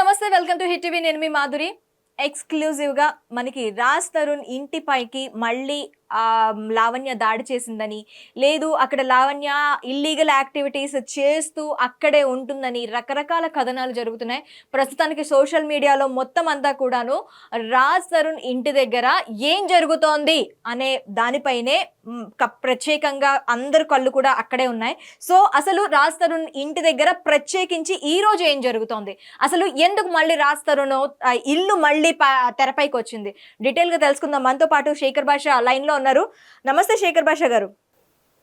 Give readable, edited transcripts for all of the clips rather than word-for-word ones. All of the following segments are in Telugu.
నమస్తే, వెల్కమ్ టు హిట్ టీవీ. నేను మీ మాధురి. ఎక్స్క్లూజివ్ గా మనకి రాజ్ తరుణ్ ఇంటిపైకి మళ్ళీ లావణ్య దాడి చేసిందని, లేదు అక్కడ లావణ్య ఇల్లీగల్ యాక్టివిటీస్ చేస్తూ అక్కడే ఉంటుందని రకరకాల కథనాలు జరుగుతున్నాయి. ప్రస్తుతానికి సోషల్ మీడియాలో మొత్తం అంతా కూడాను రాజ్ తరుణ్ ఇంటి దగ్గర ఏం జరుగుతోంది అనే దానిపైనే ప్రత్యేకంగా అందరు కళ్ళు కూడా అక్కడే ఉన్నాయి. సో అసలు రాజ్ తరుణ్ ఇంటి దగ్గర ప్రత్యేకించి ఈ రోజు ఏం జరుగుతోంది, అసలు ఎందుకు మళ్ళీ రాజ్ తరుణ్ ఇల్లు మళ్ళీ తెరపైకి వచ్చింది, డీటెయిల్ గా తెలుసుకుందాం. మనతో పాటు శేఖర్ భాష లైన్ లో ఉన్నారు. నమస్తే శేఖర్ భాష గారు.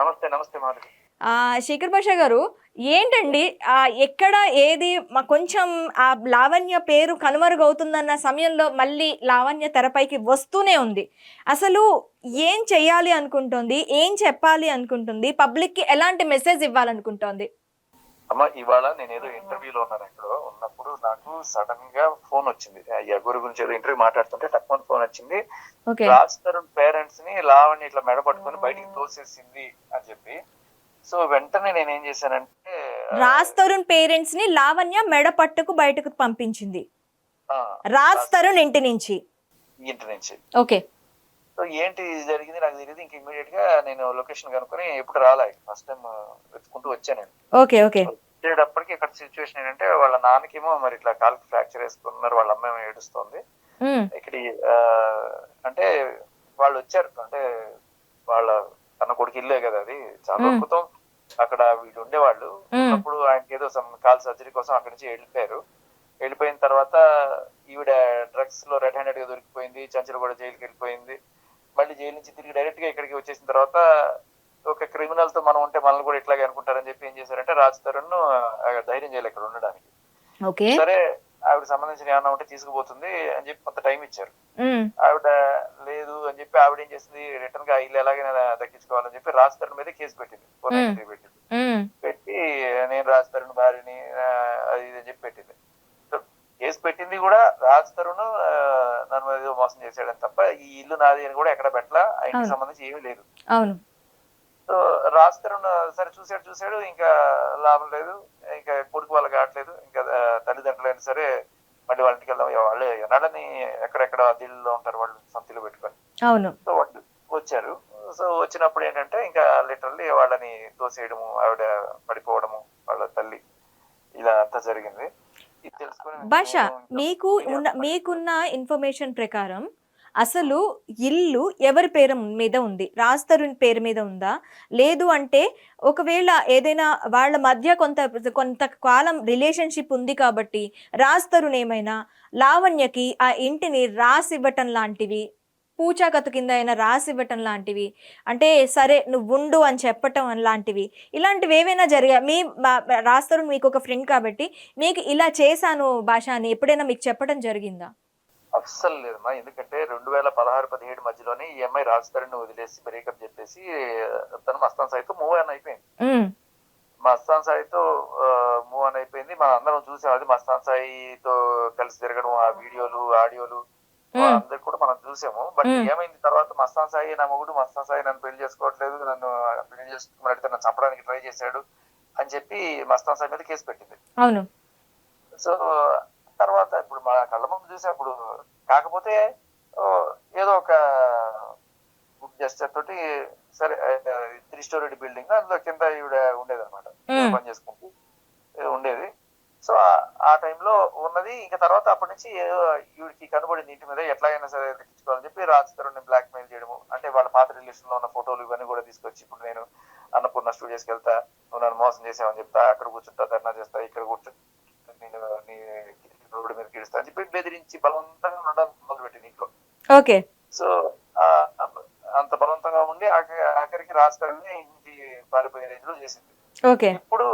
నమస్తే నమస్తే మాధురి. శేఖర్ భాష గారు, ఏంటండి ఎక్కడ ఏది కొంచెం ఆ లావణ్య పేరు కనుమరుగవుతుందన్న సమయంలో మళ్ళీ లావణ్య తెరపైకి వస్తూనే ఉంది. అసలు ఏం చెయ్యాలి అనుకుంటుంది, ఏం చెప్పాలి అనుకుంటుంది, పబ్లిక్ కి ఎలాంటి మెసేజ్ ఇవ్వాలనుకుంటోంది? అమ్మ, ఇవాళ నేను ఏదో ఇంటర్వ్యూలో ఉన్నాను. ఎక్కడో ఉన్నప్పుడు నాకు సడన్ గా ఫోన్ వచ్చింది. గురి గురించి ఏదో ఇంటర్వ్యూ మాట్లాడుతుంటే టక్కుమని ఫోన్ వచ్చింది. రాజ్ తరుణ్ పేరెంట్స్ ని లావణ్య ఇట్లా మెడ పట్టుకొని బయటికి తోసేసింది అని చెప్పి. సో వెంటనే నేను ఏం చేశానంటే, రాజ్ తరుణ్ పేరెంట్స్ ని లావణ్య మెడ పట్టుకు బయటకు పంపించింది రాజ్ తరుణ్ ఇంటి నుంచి. ఓకే. సో ఏంటి జరిగింది నాకు తెలియదు. ఇంక ఇమీడియట్ గా నేను లొకేషన్ కనుక్కొని ఎప్పుడు రాలే, ఫస్ట్ టైం వెతుకుంటూ వచ్చాను. Okay okay. వచ్చేటప్పటికి ఇక్కడ సిచ్యువేషన్ ఏంటంటే, వాళ్ళ నాన్నకేమో మరి ఇట్లా కాలుకి ఫ్రాక్చర్ వేసుకున్నారు, వాళ్ళ అమ్మ ఏమో ఏడుస్తుంది. ఇక్కడ అంటే వాళ్ళు వచ్చారు, అంటే వాళ్ళ తన కొడుకు ఇల్లే కదా అది, చాలా అద్భుతం. అక్కడ వీళ్ళు ఉండేవాళ్ళు. అప్పుడు ఆయనకి ఏదో కాల్ సర్జరీ కోసం అక్కడి నుంచి వెళ్ళిపోయారు. వెళ్ళిపోయిన తర్వాత ఈవిడ డ్రగ్స్ లో రెడ్ హ్యాండెడ్ గా దొరికిపోయింది. చంచలు కూడా జైలుకి వెళ్ళిపోయింది. మళ్ళీ జైలు నుంచి తిరిగి డైరెక్ట్ గా ఇక్కడికి వచ్చేసిన తర్వాత ఒక క్రిమినల్ తో మనం ఉంటే మనల్ని కూడా ఇట్లాగే అనుకుంటారని చెప్పి ఏం చేశారంటే, రాజ్ తరుణ్ ధైర్యం చేయాలి ఇక్కడ ఉండడానికి. సరే ఆవిడ సంబంధించిన ఏమన్నా ఉంటే తీసుకుపోతుంది అని చెప్పి కొంత టైం ఇచ్చారు. ఆవిడ లేదు అని చెప్పి ఆవిడ ఏం చేసింది, రిటర్న్ గా ఇల్లు ఎలాగైనా దక్కించుకోవాలని చెప్పి రాజ్ తరుణ్ మీద కేసు పెట్టింది. పెట్టి నేను రాజ్ తరుణ్ భార్యని అది ఇది అని చెప్పి పెట్టింది. కేసు పెట్టింది కూడా రాజ్ తరుణ్ నన్ను ఏదో మోసం చేశాడని తప్ప ఈ ఇల్లు నాది అని కూడా ఎక్కడ పెట్టలా. ఆ ఇంటికి సంబంధించి ఏమీ లేదు. సో రాజ్ తరుణ్ సరే చూసాడు, ఇంకా లాభం లేదు, ఇంకా కొడుకు వాళ్ళకి కావట్లేదు, ఇంకా తల్లిదండ్రులైనా సరే మళ్ళీ వాళ్ళ ఇంటికి వెళ్దాం, వాళ్ళు ఎన్నాడని ఎక్కడెక్కడ దిల్లులో ఉంటారు వాళ్ళు సొంతలు పెట్టుకొని. సో వాళ్ళు వచ్చారు. సో వచ్చినప్పుడు ఏంటంటే ఇంకా లిటరల్లీ వాళ్ళని తోసేయడము, ఆవిడ పడిపోవడము, వాళ్ళ తల్లి, ఇలా అంతా జరిగింది. భాష, మీకున్న ఇన్ఫర్మేషన్ ప్రకారం అసలు ఇల్లు ఎవరి పేరు మీద ఉంది? రాజ్ తరుణ్ పేరు మీద ఉందా? లేదు అంటే ఒకవేళ ఏదైనా వాళ్ళ మధ్య కొంతకాలం రిలేషన్షిప్ ఉంది కాబట్టి రాజ్ తరుణ్ ఏమైనా లావణ్యకి ఆ ఇంటిని రాసివ్వటం లాంటివి, పూచాకత్తు కింద అయినా రాసివ్వటం లాంటివి, అంటే సరే నువ్వు ఉండు అని చెప్పటం లాంటివి, ఇలాంటివి ఏవైనా జరిగా? రాజ్ తరుణ్ మీకు ఒక ఫ్రెండ్ కాబట్టి మీకు ఇలా చేశాను భాష అని ఎప్పుడైనా మీకు చెప్పడం జరిగిందా? అస్సలు లేదమ్మా. ఎందుకంటే 2016-17 మధ్యలోనే ఈ అమ్మాయి రాజ్ తరుణ్ వదిలేసి బ్రేకప్ చెప్పేసి తను మస్తాన్ సాయితో మూవ్ ఆన్ అయిపోయింది. మస్తాన్ సాయితో మూవ్ ఆన్ అయిపోయింది. మనం అందరం చూసాం, అది మస్తాన్ సాయితో కలిసి తిరగడం, ఆ వీడియోలు ఆడియోలు అందరికి కూడా మనం చూసాము. బట్ ఏమైంది తర్వాత, మస్తాన్ సాయి నా మొగుడు, మస్తాన్ సాయి నన్ను పెళ్లి చేసుకోవట్లేదు, నన్ను పెళ్లి చేసుకున్నట్టు నన్ను చంపడానికి ట్రై చేశాడు అని చెప్పి మస్తాన్ సాయి మీద కేసు పెట్టింది. అవును. సో తర్వాత ఇప్పుడు మా కళ్ళ ముందు చూసే అప్పుడు, కాకపోతే ఏదో ఒక గుడ్ జెస్చర్ తోటి సరే 3 స్టోరీ బిల్డింగ్, అందులో కింద ఈవిడ ఉండేది అనమాట, పని చేసుకుంటూ ఉండేది. సో ఆ టైంలో ఉన్నది. ఇంకా తర్వాత అప్పటి నుంచి ఈవిడికి కనబడింది ఇంటి మీద, ఎట్లాగైనా సరే దక్కించుకోవాలని చెప్పి రాజ్ తరుణ్ ని బ్లాక్ మెయిల్ చేయడము. అంటే వాళ్ళ పాత రిలేషన్ లో ఉన్న ఫోటోలు ఇవన్నీ కూడా తీసుకొచ్చి, ఇప్పుడు నేను అన్నపూర్ణ స్టూడియోస్కి వెళ్తా, నువ్వు నన్ను మోసం చేసావని చెప్తా, అక్కడ కూర్చుంటా, ధర్నా చేస్తా, ఇక్కడ కూర్చుంటా, రోడ్డు మీద గెలుస్తా అని చెప్పి బెదిరించి బలవంతంగా ఉండడం మొదలుపెట్టింది ఇంట్లో. ఓకే. సో అంత బలవంతంగా ఉండి ఆఖరికి రాజ్ తరుణ్ ఇంటి పారిపోయే రేంజ్ లో చేసింది. ఇప్పుడు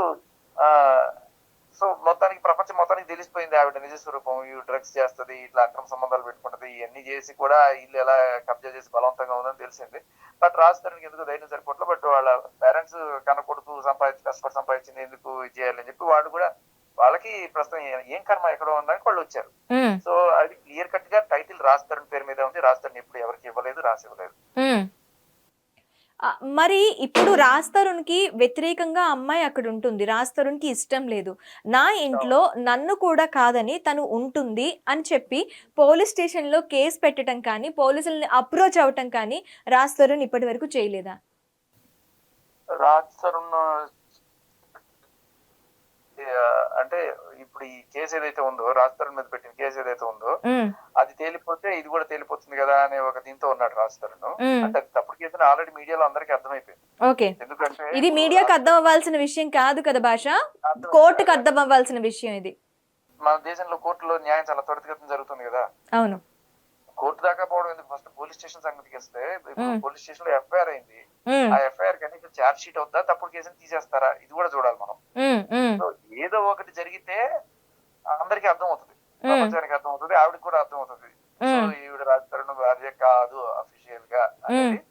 సో మొత్తానికి ప్రపంచం మొత్తానికి తెలిసిపోయింది ఆవిడ నిజ స్వరూపం. ఈ డ్రగ్స్ చేస్తుంది, ఇట్లా అక్రమ సంబంధాలు పెట్టుకుంటది, ఇవన్నీ చేసి కూడా ఇల్లు ఎలా కబ్జా చేసి బలవంతంగా ఉందని తెలిసింది. బట్ రాజ్ తరుణ్కి ఎందుకు ధైర్యం సరిపోవట్లేదు. బట్ వాళ్ళ పేరెంట్స్ కన్న కొడుకు కష్టపడి సంపాదించింది ఎందుకు చేయాలని చెప్పి వాళ్ళు కూడా, వాళ్ళకి ప్రస్తుతం ఏం కర్మ ఎక్కడ ఉందని వాళ్ళు వచ్చారు. సో అది క్లియర్ కట్ గా టైటిల్ రాజ్ తరుణ్ పేరు మీద ఉంది. రాజ్ తరుణ్ ఎప్పుడు ఎవరికి ఇవ్వలేదు, రాసి ఇవ్వలేదు. మరి ఇప్పుడు రాజ్ తరుణ్‌కి వ్యతిరేకంగా అమ్మాయి అక్కడ ఉంటుంది. రాజ్ తరుణ్‌కి ఇష్టం లేదు. నా ఇంట్లో నన్ను కూడా కాదని తను ఉంటుంది అని చెప్పి పోలీస్ స్టేషన్‌లో కేస్ పెట్టడం కానీ, పోలీసుల్ని అప్రోచ్ అవ్వటం కానీ రాజ్ తరుణ్ ఇప్పటి వరకు చేయలేదా? రాజ్ తరుణ్ అంటే ఇప్పుడు ఈ కేసు ఏదైతే ఉందో, రాజ్ తరుణ్ మీద పెట్టిన కేసు ఏదైతే ఉందో, హ్మ్. అది తేలిపోతే ఇది కూడా తేలిపోతుంది కదా అనే ఒక దీంతో ఉన్నాడు రాజ్ తరుణ్. హ్మ్. అంటే అది తప్పుడు కేసు ఆల్రెడీ మీడియాలో అందరికీ అర్థమైపోయింది. ఓకే. ఎందుకంటే ఇది మీడియాకి అర్థం అవ్వాల్సిన విషయం కాదు కదా భాష. కోర్టుకి అర్థం అవ్వాల్సిన విషయం ఇది. మన దేశంలో కోర్టులో న్యాయం చాలా త్వరితగతిన జరుగుతుంది కదా. అవును. కోర్టు దాకా పోవడం ఎందుకు, ఫస్ట్ పోలీస్ స్టేషన్ సంగతికి వస్తే, ఇప్పుడు హ్మ్. పోలీస్ స్టేషన్ లో ఎఫ్ఐఆర్ అయింది. హ్మ్. ఆ ఎఫ్ఐఆర్ కనుక ఛార్జ్ షీట్ అవుతా, తప్పుడు కేసుని తీసేస్తారా, ఇది కూడా చూడాలి మనం. హ్మ్. హ్మ్. సో ఏదో ఒకటి జరిగితే అందరికీ అర్థం అవుతుంది, హ్మ్. ప్రపంచానికి అర్థం అవుతుంది, ఆవిడకి కూడా అర్థం అవుతుంది. సో హ్మ్. ఈవిడ రాజ్ తరుణ్ భార్య కాదు అఫీషియల్ గా హ్మ్. అనేది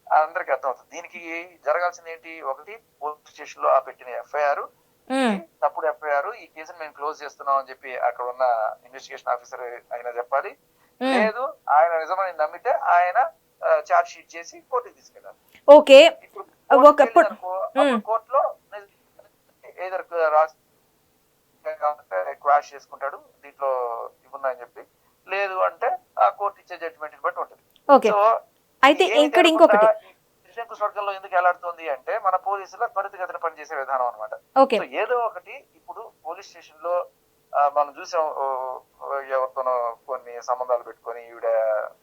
అందరికి అర్థం అవుతుంది. దీనికి జరగాల్సింది ఏంటి, ఒకటి పోలీస్ స్టేషన్ లో ఆ పెట్టిన ఎఫ్ఐఆర్ హ్మ్. తప్పుడు ఎఫ్ఐఆర్, ఈ కేసుని మేము క్లోజ్ చేస్తున్నాం అని చెప్పి అక్కడ ఉన్న ఇన్వెస్టిగేషన్ ఆఫీసర్ ఆయన చెప్పాలి. హ్మ్. లేదు ఆయన నిజమని నమ్మితే ఆయన ఛార్జ్ షీట్ చేసి కోర్టుకి తీసుకెళ్ళాలి. ఓకే. ఇప్పుడు ఒకప్పుడు హ్మ్. కోర్టులో ఏదర్ రాజ్ క్వాష్ చేసుకుంటాడు, దీంట్లో ఇవ్వన్నాయని చెప్పి, లేదు అంటే ఆ కోర్టు ఇచ్చే జడ్జిమెంట్ బట్టి ఉంటుంది. ఓకే. సో అయితే ఏమి ఇక్కడ జరగకుండా ఇంకొకటి. త్రిశంకు స్వర్గంలో ఎందుకు ఎలాడుతుంది అంటే, మన పోలీసుల త్వరితగతిన పనిచేసే విధానం అనమాట. ఓకే. సో ఏదో ఒకటి ఇప్పుడు పోలీస్ స్టేషన్ లో మనం చూసాం, ఎవరితోనో కొన్ని సంబంధాలు పెట్టుకొని ఈవిడ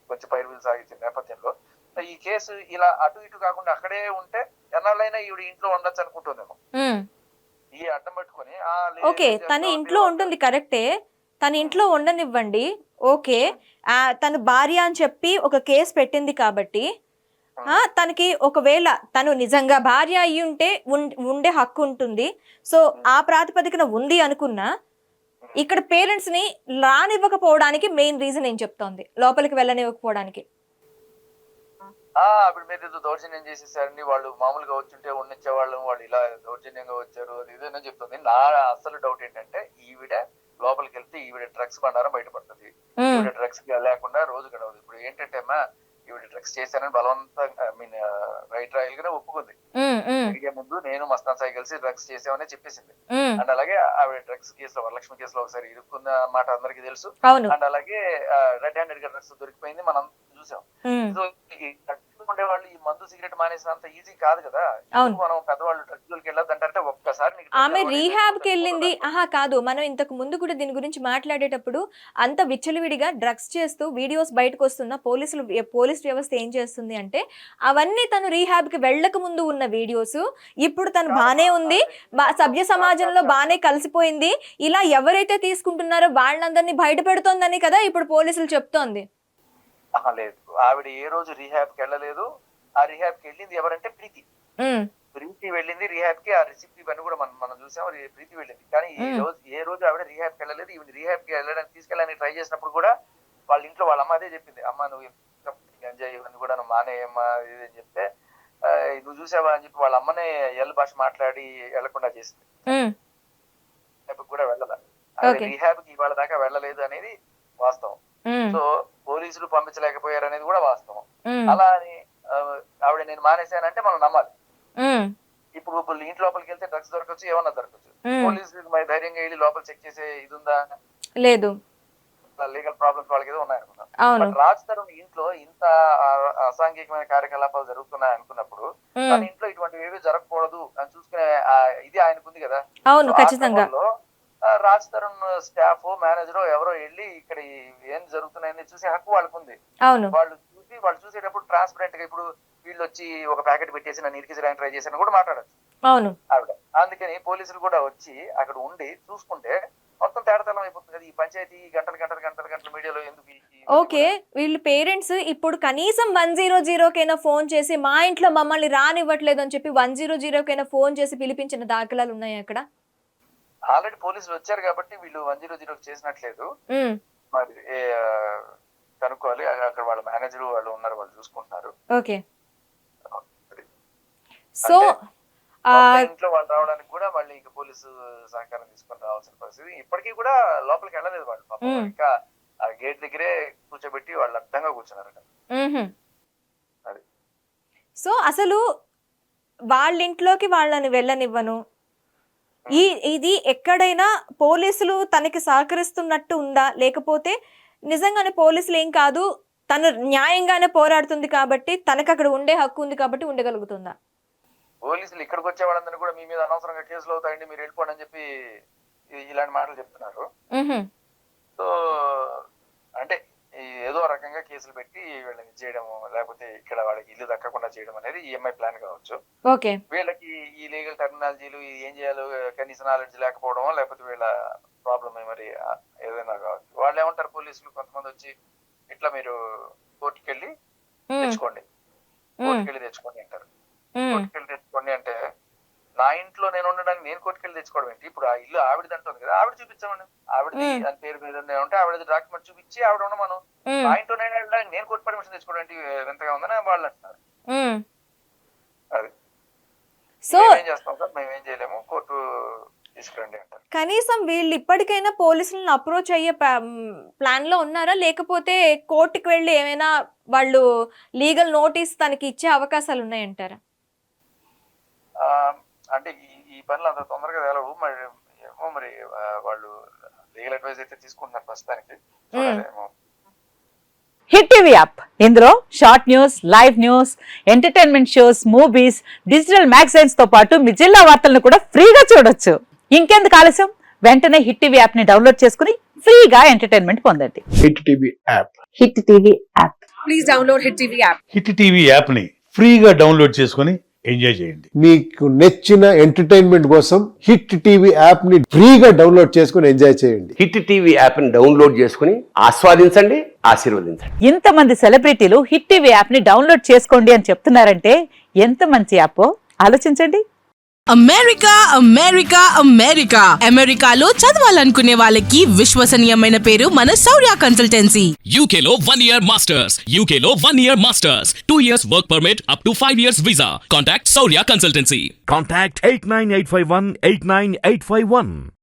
కొంచెం పైరువులు సాగించిన నేపథ్యంలో ఈ కేసు ఇలా అటు ఇటు కాకుండా అక్కడే ఉంటే ఎన్నాళ్ళైనా ఈవిడ ఇంట్లో ఉండొచ్చు అనుకుంటుందేమో. హ్మ్. ఈ అడ్డం పెట్టుకొని ఓకే. తన ఇంట్లో ఉంటుంది కరెక్టే. తన ఇంట్లో ఉండనివ్వండి. ఓకే. తను భార్య అని చెప్పి ఒక కేస్ పెట్టింది కాబట్టి తనకి ఒకవేళ తను నిజంగా భార్య అయ్యుంటే ఉండే హక్కు ఉంటుంది. సో, ఆ ప్రాతిపదికన ఉంది అనుకున్నా, ఇక్కడ పేరెంట్స్‌ని రానివ్వకపోవడానికి మెయిన్ రీజన్ ఏం చెప్తోంది? లోపలికి వెళ్ళనివ్వకపోవడానికి. ఇప్పుడు మీరు ఏదో దౌర్జన్యం చేసేసారండి, వాళ్ళు మామూలుగా వచ్చుంటే ఉండనిచ్చేవాళ్ళు, వాళ్ళు ఇలా దౌర్జన్యంగా వచ్చారు అది ఇదేనని చెప్తుంది. నా అసలు డౌట్ ఏంటంటే, ఈవిడ లోపలికి వెళ్తే ఈవిడ డ్రగ్స్ బండారం బయటపడుతుంది. హ్మ్. ఈవిడ డ్రగ్స్ లేకుండా రోజు గడవదు. ఇప్పుడు ఏంటంటే అమ్మా, ఈవిడ డ్రగ్స్ చేశానని బలవంతంగా రైట్ రాయల్ గానే ఒప్పుకుంది. హ్మ్. హ్మ్. తిరిగే ముందు నేను మస్తాన్ సాయి కలిసి డ్రగ్స్ చేసామని చెప్పేసింది. హ్మ్. అండ్ అలాగే ఆవిడ డ్రగ్స్ కేసులో, వరలక్ష్మి కేసులో ఒకసారి ఇరుక్కున్న మాట అందరికీ తెలుసు. అవును. అండ్ అలాగే రెడ్ హ్యాండెడ్ గా డ్రగ్స్ దొరికిపోయింది, మనం చూసాం. హ్మ్. సో ఈ ఉండేవాళ్ళు ఈ మందు సిగరెట్ మానేసినంత ఈజీ కాదు కదా. అవును. మనం పెద్దవాళ్ళు డ్రగ్స్ జోలికి వెళ్ళొద్దంటే ఒక్కసారి నీకు ఆమె డ్రగ్స్ రీహాబ్‌కి వెళ్ళింది. కాదు. మనం ఇంతకు ముందు కూడా దీని గురించి మాట్లాడేటప్పుడు అంత విచ్చలవిడిగా డ్రగ్స్ చేస్తూ వీడియోస్ బయటకొస్తున్న పోలీస్ వ్యవస్థ ఏం చేస్తుంది అంటే, అవన్నీ తను రీహాబ్‌కి వెళ్ళక ముందు ఉన్న వీడియోస్. ఇప్పుడు తను బానే ఉంది. సభ్య సమాజంలో బానే కలిసిపోయింది. ఇలా ఎవరైతే తీసుకుంటున్నారో వాళ్ళందరినీ బయట పెడుతోందని కదా ఇప్పుడు పోలీసులు చెప్తోంది. లేదు, ఆవిడ ఏ రోజు రీహాబ్ కి వెళ్ళలేదు. ఆ రీహాబ్ కి వెళ్ళింది ఎవరంటే ప్రీతి. హ్మ్. ప్రీతి వెళ్ళింది రీహాబ్ కి. ఆ రిసిప్ట్ ఇవన్నీ కూడా మనం చూసాం. ప్రీతి వెళ్ళింది. కానీ ఏ రోజు ఆవిడ రీహాబ్ కి వెళ్ళలేదు. ఈవిడ రీహాబ్ కి వెళ్ళడానికి తీసుకెళ్ళడానికి ట్రై చేసినప్పుడు కూడా వాళ్ళ ఇంట్లో వాళ్ళ అమ్మ అదే చెప్పింది, అమ్మ నువ్వు ఎంజాయ్ ఇవన్నీ కూడా నువ్వు మానేయమ్మా ఇది అని చెప్తే, నువ్వు చూసావా అని చెప్పి వాళ్ళ అమ్మనే ఎల్ భాష మాట్లాడి వెళ్లకుండా చేసింది. హ్మ్. కూడా వెళ్ళాల. ఓకే. రీహాబ్ కి ఇవాళ దాకా వెళ్ళలేదు అనేది వాస్తవం. హ్మ్. సో పోలీసులు పంపించలేకపోయారు అనేది కూడా వాస్తవం. హ్మ్. అలా అని ఆవిడ నేను మానేశానంటే మనం నమ్మాలి. హ్మ్. ఇప్పుడు ఇంటి లోపలికి వెళ్తే డ్రగ్స్ దొరకచ్చు, ఏమన్నా దొరకచ్చు. హ్మ్. పోలీసులు మరి ధైర్యంగా వెళ్ళి లోపల చెక్ చేసే ఇది ఉందా? లేదు. లీగల్ ప్రాబ్లమ్స్ వాళ్ళకి ఏదో ఉన్నాయనుకుందాం. అవును. బట్ రాజ్ తరుణ్ ఇంట్లో ఇంత అసాంఘికమైన కార్యకలాపాలు జరుగుతున్నాయి అనుకున్నప్పుడు హ్మ్. తన ఇంట్లో ఇటువంటివి ఏవి జరగకూడదు అని చూసుకునే ఇది ఆయనకుంది కదా. అవును. సో ఆ ఖచ్చితంగా. క్రమంలో రాజ్ తరుణ్ స్టాఫ్ మేనేజర్ ఎవరో వెళ్ళి ఇక్కడ ఏం జరుగుతున్నాయని చూసే హక్కు వాళ్ళకు ఉంది. అవును. వాళ్ళు చూసేటప్పుడు ట్రాన్స్పరెంట్ గా, ఇప్పుడు వీళ్ళు వచ్చి ఒక ప్యాకెట్ పెట్టేసి నన్ను ఇరికించడానికి ట్రై చేశాను కూడా మాట్లాడచ్చు అవును. ఆవిడ. అందుకని పోలీసులు కూడా వచ్చి అక్కడ ఉండి చూసుకుంటే మొత్తం తేడతలం అయిపోతుంది కదా. ఈ పంచాయతీ గంటలు మీడియాలో ఎందుకు? ఓకే. వీళ్ళు పేరెంట్స్ ఇప్పుడు కనీసం 100కైనా ఫోన్ చేసి మా ఇంట్లో మమ్మల్ని రానివ్వట్లేదు అని చెప్పి 100కైనా ఫోన్ చేసి పిలిపించిన దాఖలాలు ఉన్నాయా అక్కడ? ఆల్రెడీ పోలీసులు వచ్చారు కాబట్టి వీళ్ళు 100 చేసినట్లేదు. హ్మ్. మరి కనుక్కోవాలి. అక్కడ వాళ్ళ మేనేజర్ వాళ్ళు ఉన్నారు, వాళ్ళు చూసుకుంటున్నారు. ఓకే. సో ఇంట్లో వాళ్ళు రావడానికి కూడా మళ్ళీ ఇంకా పోలీసు సహకారం తీసుకొని రావాల్సిన పరిస్థితి. ఇప్పటికీ కూడా లోపలికి వెళ్ళలేదు వాళ్ళు. పాపం ఇంకా ఆ గేట్ దగ్గరే కూర్చోబెట్టి వాళ్ళు అడ్డంగా కూర్చున్నారట. హుహు. అది. సో అసలు వాళ్ళ ఇంట్లోకి వాళ్ళని వెళ్ళనివ్వను, ఇది ఎక్కడైనా పోలీసులు తనకి సహకరిస్తున్నట్టు ఉందా, లేకపోతే నిజంగానే పోలీసులు ఏం కాదు తను న్యాయంగానే పోరాడుతుంది కాబట్టి తనకు అక్కడ ఉండే హక్కు ఉంది కాబట్టి ఉండగలుగుతుందా? పోలీసులు ఇక్కడికి వచ్చే వాళ్ళందరినీ కూడా మీ మీద అనవసరంగా కేసులు అవుతాయండి, మీరు వెళ్ళిపోండి అని చెప్పి ఇలాంటి మాటలు చెప్తున్నారు. సో అంటే ఏదో రకంగా కేసులు పెట్టి వీళ్ళని చేయడము, లేకపోతే ఇక్కడ వాళ్ళకి ఇల్లు దక్కకుండా చేయడం అనేది ఈఎంఐ ప్లాన్ కావచ్చు. ఓకే, వీళ్ళకి ఈ లీగల్ టెర్మినాలజీలు ఏం చేయాలో కనీస నాలెడ్జ్ లేకపోవడమో, లేకపోతే వీళ్ళ ప్రాబ్లమ్ మరి ఏదైనా కావచ్చు. వాళ్ళు ఏమంటారు పోలీసులు కొంతమంది వచ్చి ఇట్లా మీరు కోర్టుకి వెళ్ళి తెచ్చుకోండి, కోర్టుకి వెళ్ళి తెచ్చుకోండి అంటారు. కోర్టుకి వెళ్ళి తెచ్చుకోండి అంటే నా ఇంట్లో నేను ఉండడానికి నేను కోర్టుకెళ్ళి తెచ్చుకోవడం ఏంటి? ఇప్పుడు ఆ ఇల్లు ఆవిడది అంటుంది కదా, ఆవిడ చూపించామండి, ఆవిడది అని పేరు మీద ఉంటే ఆవిడది డాక్యుమెంట్ చూపించి ఆవిడ ఉండమను. నా ఇంట్లో నేను వెళ్ళడానికి నేను కోర్టు పర్మిషన్ తెచ్చుకోవడం ఏంటి వింతగా ఉందని వాళ్ళు అంటున్నారు. అది సో ఏం చేస్తాం సార్, మేము ఏం చేయలేము, కోర్టు తీసుకురండి అంటారు. కనీసం వీళ్ళు ఇప్పటికైనా పోలీసులను అప్రోచ్ అయ్యే ప్లాన్ లో ఉన్నారా, లేకపోతే కోర్టుకి వెళ్ళి ఏమైనా వాళ్ళు లీగల్ నోటీస్ తనకి ఇచ్చే అవకాశాలు ఉన్నాయంటారా? అంటే ఈ పనులు అంత తొందరగా తెలవు మరి, ఏమో మరి వాళ్ళు లీగల్ అడ్వైస్ అయితే తీసుకుంటున్నారు ప్రస్తుతానికి. హిట్ టీవీ యాప్, ఇందులో short news, live news, entertainment shows, movies, digital magazines తో పాటు మీ జిల్లా వార్తలను కూడా ఫ్రీగా చూడొచ్చు. ఇంకెందుకు ఆలస్యం, వెంటనే హిట్ టీవీ యాప్ ని డౌన్లోడ్ చేసుకుని ఫ్రీగా ఎంటర్టైన్మెంట్ పొందండి. Hit TV app, hit TV app, please download hit TV app. Hit TV app ని ఫ్రీగా డౌన్లోడ్ చేసుకుని ఎంజాయ్ చేయండి. మీకు నచ్చిన ఎంటర్టైన్మెంట్ కోసం హిట్ టీవీ యాప్ ని ఫ్రీగా డౌన్లోడ్ చేసుకుని ఎంజాయ్ చేయండి. హిట్ టీవీ యాప్ ని డౌన్లోడ్ చేసుకుని ఆస్వాదించండి, ఆశీర్వదించండి. ఇంతమంది సెలబ్రిటీలు హిట్ టీవీ యాప్ ని డౌన్లోడ్ చేసుకోండి అని చెప్తున్నారంటే ఎంత మంచి యాప్ ఆలోచించండి. అమెరికా అమెరికా అమెరికా అమెరికాలో చదవాలనుకునే వాళ్ళకి విశ్వసనీయమైన పేరు మన శౌర్య కన్సల్టెన్సీ. UK లో 1 year masters, UK లో 1 year masters, 2 years work permit up to 5 years visa. Contact Saurya Consultancy. Contact 89851 89851.